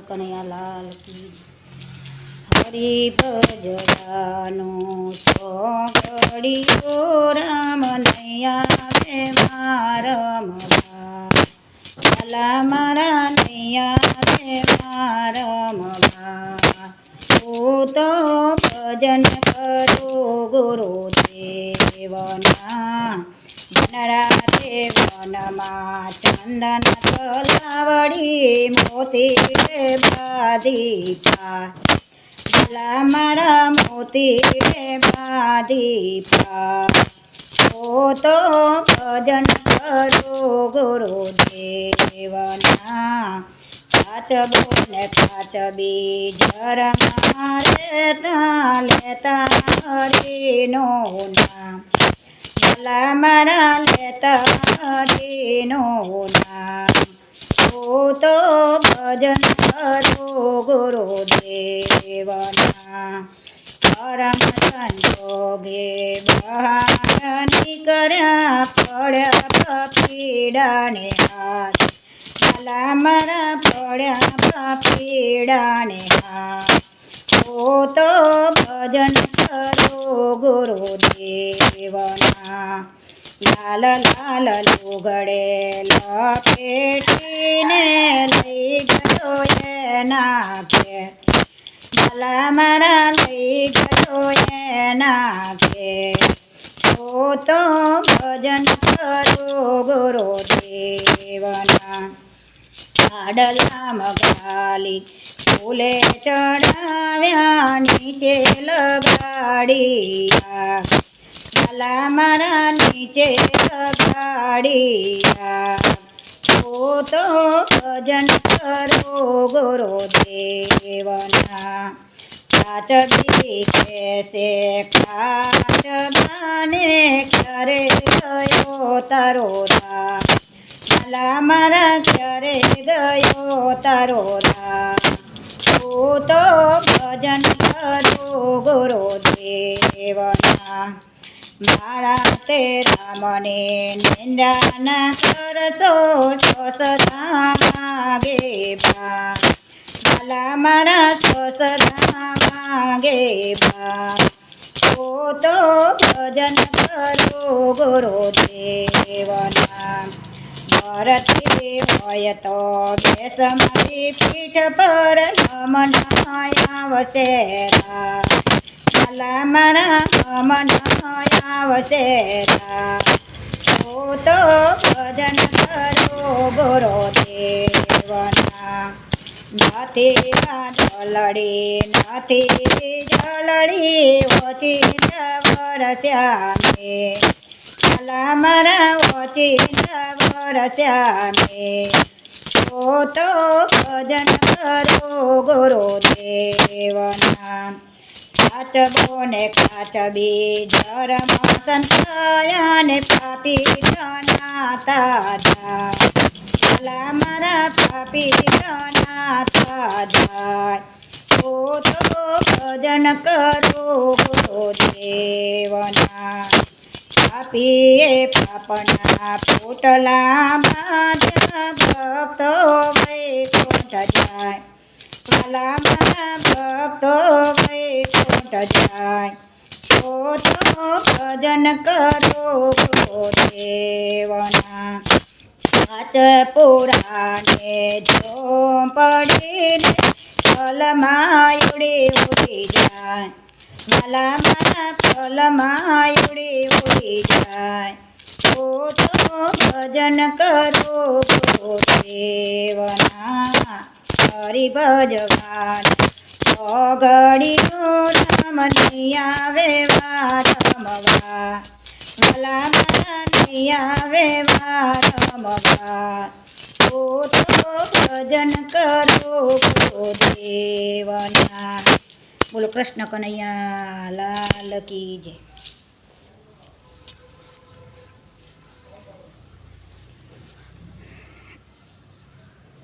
કનૈયાલાલ કી Hari ભજવાનો સોગડીઓ Ram નૈયા way મારમવા ભલા મારા નૈયા way મારમવા હું તો ભજન કરું ગુરુદેવના વનરાતે વનમાં ચંદન તલાવડી મોતી બાધીપા ભલા મારા મોતી બાધીપા હો તો ભજન કરો ગુરુદેવના કાચબો ને કાચબી જરમાં લેતા લેતા હરિનો નામ ભલા મારા લેતા હરિનો નામ હું તો ભજન કરો ગુરુદેવના પરમ સંજોગે બહાર નીકળ્યા પડ્યા પીડાને હાથ ભલા મારા પડ્યા પીડાને હાથ હું તો ભજન કરો ગુરુદેવના લાલ લાલ લુગડે લપેટીને લઈ ગયો એના ઘેર ભલા મારા લઈ ગયો એના ઘેર હું તો ભજન કરો ગુરુદેવના આડલા મગાલી ફૂલે ચડાવ્યા નીચે લગાડ્યા ભલા મારા નીચે લગાડ્યા હું તો ભજન કરો ગુરુદેવના કાચબી કેસે કાચબાને કરે ગયો તારો રામ ભલા મારા ક્યારે ગયો તારો રામ હું તો ભજન કરો ગુરુદેવના મારા તે રામને નિંદાના કરશો સસરા માગે બા ભલા મારા સસરા માગે બા હું તો ભજન કરો ગુરુદેવના ભરતી હોય તો બેસમારી પીઠ પર નમનાવશે ભલા મારા નમનાવશે હું તો ભજન કરો ગુરુદેવના નથી વાદળડી નથી જળડી ઓછી વરસ્યા મે ભલા મારા ઓછી વરસ્યા મે હું તો ભજન કરો ગુરુદેવના કાચબો ને કાચબી જરમાં સંતાયા ને પાપી જનાતા જાય ભલા મારા પાપી જનાતા જાય હું તો ભજન કરો ગુરુદેવના પાપીએ પાપના પોટલા બાંધ્યા ભક્તો વૈકુંઠ જાય ભલા મારા ભક્તો વૈકુંઠ જાય હું તો ભજન કરો ગુરુદેવના કાચ પુરાને ઝોંપડીને ફલમાં ઉડી જાય ભલા મારા ફલમાં ઉડી જાય હું તો ભજન કરો ગુરુદેવના હરિ ભજવાન સોગડીઓ રામ નૈયા વે મારમવા ભલા મારા નૈયા વે મારમવા હું તો ભજન કરો ગુરુદેવના બોલો કૃષ્ણ કનૈયા લાલ કી જય।